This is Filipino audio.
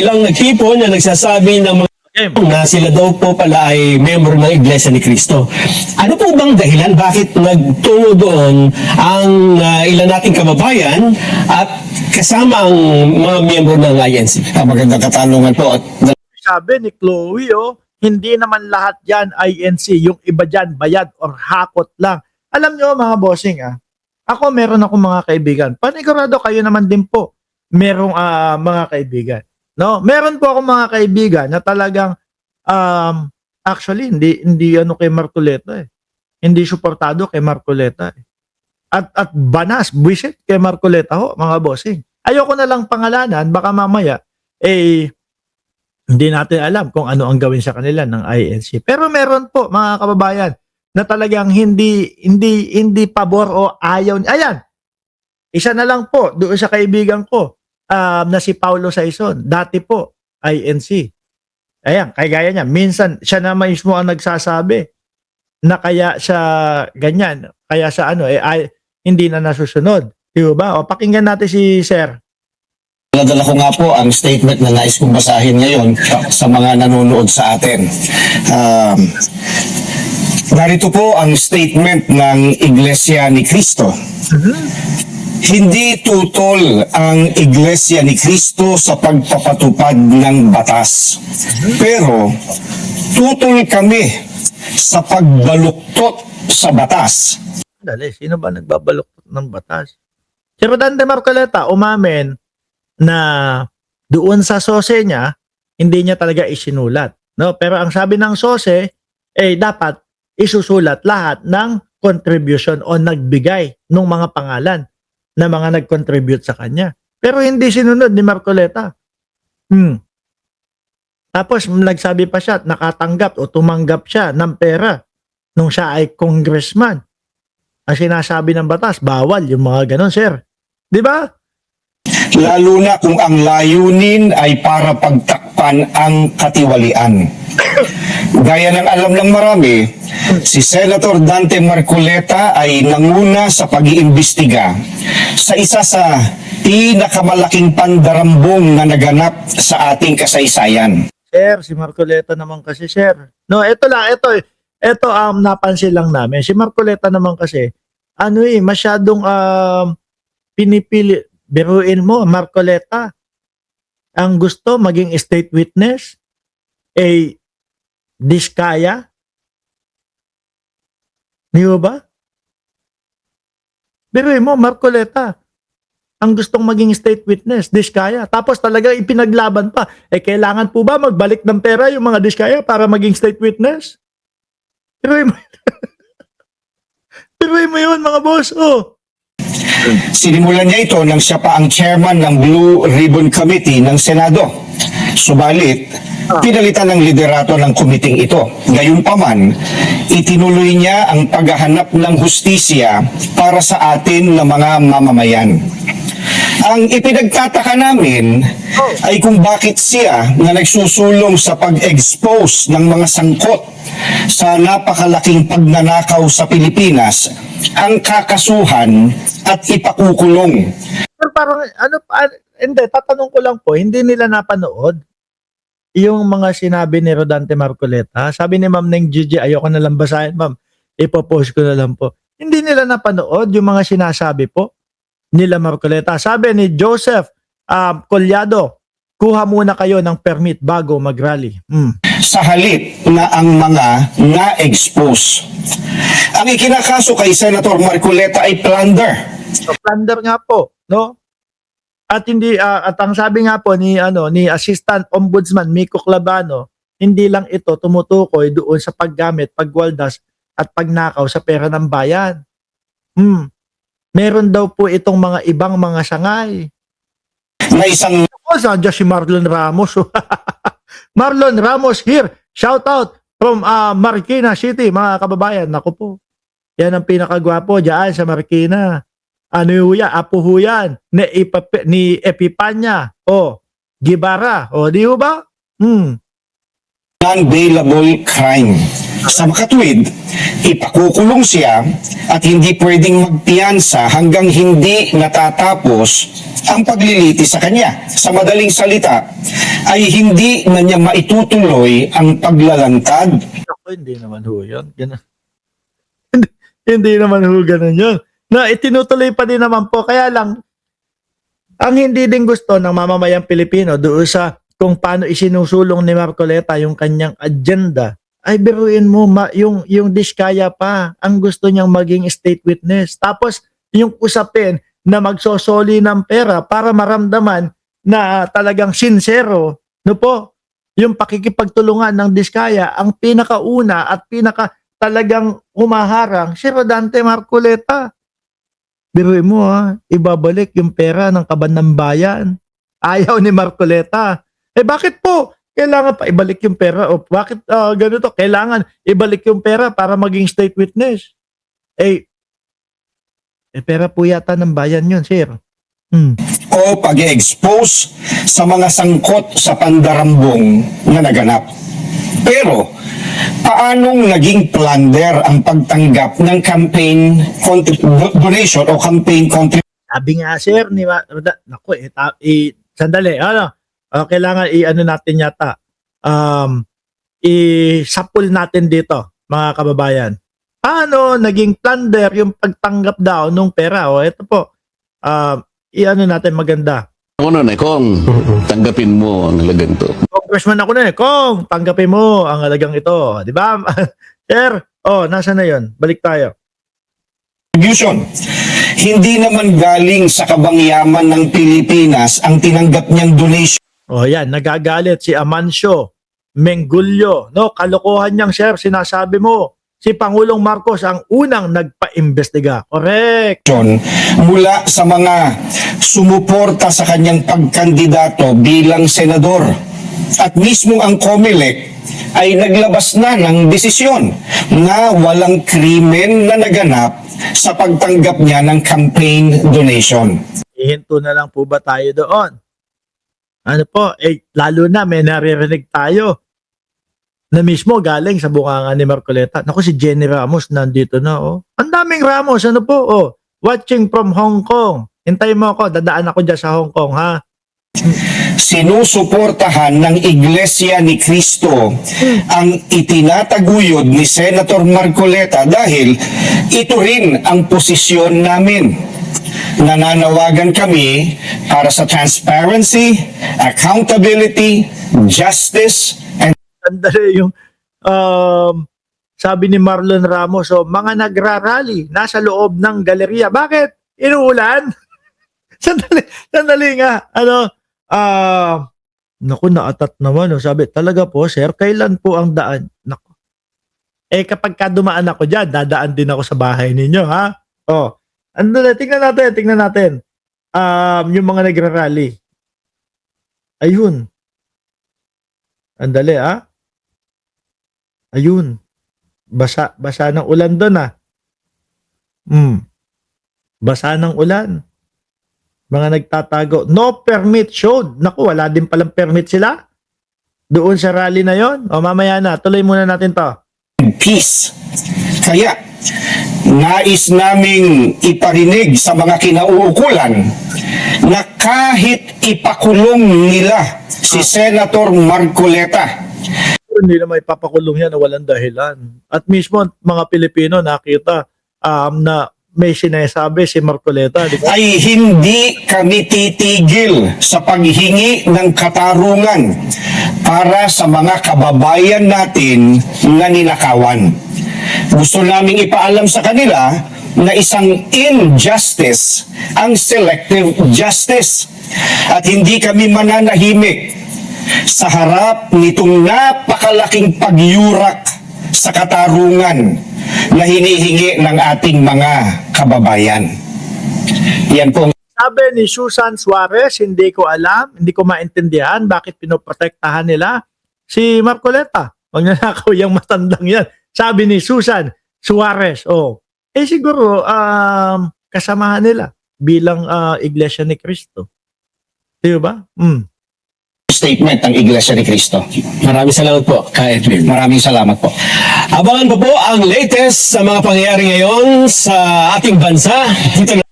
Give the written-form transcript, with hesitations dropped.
Ilang nagtipon na nagsasabi ng mga na sila daw po pala ay member ng Iglesia ni Cristo. Ano po bang dahilan bakit nagtungo doon ang ilan nating kababayan at kasama ang mga miyembro ng INC? Magandang katanungan po. At Sabi ni Chloe, hindi naman lahat yan INC. Yung iba dyan, bayad or hakot lang. Alam nyo mga bossing, ako meron akong mga kaibigan. Panigurado kayo naman din po. Merong mga kaibigan. No? Meron po akong mga kaibigan na talagang actually hindi ano kay Marcoleta eh. Hindi suportado kay Marcoleta eh. At banas, buwisit kay Marcoleta ho, mga bossing. Ayoko na lang pangalanan, baka mamaya hindi natin alam kung ano ang gawin sa kanila ng INC. Pero meron po mga kababayan na talagang hindi pabor o ayaw. Ayan. Isa na lang po doon sa kaibigan ko na si Paulo Saison. Dati po INC. Ayan, kagaya niya. Minsan siya na mismo ang nagsasabi na kaya siya ganyan, kaya sa hindi na nasusunod. Di ba? O pakinggan natin si Sir. Nadala ko nga po ang statement na nais kong basahin ngayon sa mga nanonood sa atin. Narito po ang statement ng Iglesia ni Cristo. Hindi tutol ang Iglesia ni Cristo sa pagpapatupad ng batas. Pero tutol kami sa pagbaluktot sa batas. Dali, sino ba nagbabaluktot ng batas? Si Rodante Marcoleta umamin na doon sa sose niya, hindi niya talaga isinulat. No? Pero ang sabi ng sose, dapat isusulat lahat ng contribution o nagbigay ng mga pangalan na mga nag-contribute sa kanya. Pero hindi sinunod ni Marcoleta. Tapos nagsabi pa siya, nakatanggap o tumanggap siya ng pera nung siya ay congressman. Ang sinasabi ng batas, bawal yung mga ganon, sir. Di ba? Lalo na kung ang layunin ay para pagtakpan ang katiwalian. Gaya ng alam ng marami, si Senator Dante Marcoleta ay nanguna sa pag-iimbestiga sa isa sa pinakamalaking pandarambong na naganap sa ating kasaysayan. Sir, si Marcoleta naman kasi, sir. No, ito napansin lang namin. Si Marcoleta naman kasi, masyadong pinipili. Biruin mo, Marcoleta, ang gusto maging state witness, diskaya. Di ba? Biruin mo, Marcoleta, ang gustong maging state witness, diskaya. Tapos talaga ipinaglaban pa. Kailangan po ba magbalik ng pera yung mga diskaya para maging state witness? Biruin mo. Biruin mo yun, mga boss. Sinimulan niya ito nang siya pa ang chairman ng Blue Ribbon Committee ng Senado. Subalit, pinalitan ng liderato ng komiting ito. Gayunpaman, itinuloy niya ang paghahanap ng hustisya para sa atin na mga mamamayan. Ang ipinagtataka namin ay kung bakit siya na nagsusulong sa pag-expose ng mga sangkot sa napakalaking pagnanakaw sa Pilipinas ang kakasuhan at ipakukulong. Pero parang, hindi, tatanong ko lang po, hindi nila napanood yung mga sinabi ni Rodante Marcoleta. Sabi ni Ma'am Neng Gigi, ayoko na lang basahin, ma'am. Ipopost ko na lang po. Hindi nila napanood yung mga sinasabi po nila Marcoleta. Sabi ni Joseph Collado, kuha muna kayo ng permit bago mag-rally. Sa halip na ang mga na-expose. Ang ikinakaso kay Senator Marcoleta ay plunder. So, plunder nga po, no? At ang sabi nga po ni Assistant Ombudsman Miko Clavano, hindi lang ito tumutukoy doon sa paggamit, pagwaldas at pagnakaw sa pera ng bayan. Meron daw po itong mga ibang mga sangay. Na isang Nandiyan si Marlon Ramos. Marlon Ramos here. Shout out from Marikina City, mga kababayan. Naku po. Yan ang pinakagwapo diyan sa Marikina. Apo ho yan. Ni Epipanya. Gibara. Di ho ba? non-bailable crime. Sa makatwid, ipakukulong siya at hindi pwedeng magpiyansa hanggang hindi natatapos ang pagliliti sa kanya. Sa madaling salita, ay hindi na niya maitutuloy ang paglalantad. Ako, hindi naman ho yun. Ganun. Hindi naman ho ganun yun. Na itinutuloy pa din naman po. Kaya lang, ang hindi din gusto ng mamamayang Pilipino doon sa kung paano isinusulong ni Marcoleta yung kanyang agenda, ay biruin mo, yung Diskaya pa, ang gusto niyang maging state witness. Tapos, yung usapin na magsosoli ng pera para maramdaman na talagang sincero, no po, yung pakikipagtulungan ng Diskaya, ang pinakauna at pinaka talagang humaharang, si Rodante Marcoleta. Biruin mo ibabalik yung pera ng kaban ng bayan. Ayaw ni Marcoleta. Bakit po? Kailangan pa ibalik yung pera. O bakit ganito? Kailangan ibalik yung pera para maging state witness. Pera po yata ng bayan yun, sir. O pag-expose sa mga sangkot sa pandarambong na naganap. Pero, paanong naging plunder ang pagtanggap ng campaign donation o campaign contribution? Sabi nga, sir, naku, sandali, kailangan i-ano natin yata, i-sapul natin dito, mga kababayan. Paano naging plunder yung pagtanggap daw ng pera? Ito po, i-ano natin maganda. Ako nun Kong, tanggapin mo ang halagang to. Congressman ako na Kong, tanggapin mo ang halagang ito. Di ba? Sir, nasa na yun? Balik tayo. Hindi naman galing sa kabangyaman ng Pilipinas ang tinanggap niyang donation. Yan, nagagalit si Amancio Mengulyo. No, kalokohan niyang, sir, sinasabi mo. Si Pangulong Marcos ang unang nagpa-imbestiga. Correct. Mula sa mga sumuporta sa kanyang pagkandidato bilang senador. At mismo ang COMELEC ay naglabas na ng desisyon na walang krimen na naganap sa pagtanggap niya ng campaign donation. Ihinto na lang po ba tayo doon? Ano po, lalo na may naririnig tayo na mismo galing sa bunganga ni Marcoleta. Naku, si Jenny Ramos nandito na. Ang daming Ramos, ano po? Watching from Hong Kong. Hintayin mo ako, dadaan ako dyan sa Hong Kong, ha? Sinusuportahan ng Iglesia ni Cristo ang itinataguyod ni Senator Marcoleta dahil ito rin ang posisyon namin. Nananawagan kami para sa transparency, accountability, justice, and Sandali yung sabi ni Marlon Ramos, mga nagrarally nasa loob ng galeriya. Bakit? Inuulan? sandali nga. Naku, naatat naman. Sabi, talaga po, sir, kailan po ang daan? Naku. Kapag dumaan ako dyan, dadaan din ako sa bahay ninyo, ha? Tingnan natin. Yung mga nagrarally. Ayun. Andali, ha? Ayun. Basa ng ulan doon, ha? Basa ng ulan. Mga nagtatago. No permit showed. Naku, wala din palang permit sila. Doon sa rally na yon. Mamaya na. Tuloy muna natin to. peace. Kaya, nais naming iparinig sa mga kinauukulan na kahit ipakulong nila si Senator Marcoleta, Hindi na may papakulong yan na walang dahilan. At mismo mga Pilipino nakita na may sinasabi si Marcoleta. Di ba? ay hindi kami titigil sa paghingi ng katarungan para sa mga kababayan natin na ninakawan. Gusto naming ipaalam sa kanila na isang injustice ang selective justice at hindi kami mananahimik sa harap nitong napakalaking pagyurak sa katarungan na hinihingi ng ating mga kababayan. Yan po. Sabi ni Susan Suarez, hindi ko alam, hindi ko maintindihan bakit pinoprotektahan nila si Marcoleta. Huwag nanakaw yung matandang yan. Sabi ni Susan Suarez, siguro kasamahan nila bilang Iglesia ni Cristo. Di ba? statement ng Iglesia ni Cristo. Maraming salamat po, Ka Edwin. Maraming salamat po. Abangan pa po ang latest sa mga pangyayari ngayon sa ating bansa. Dito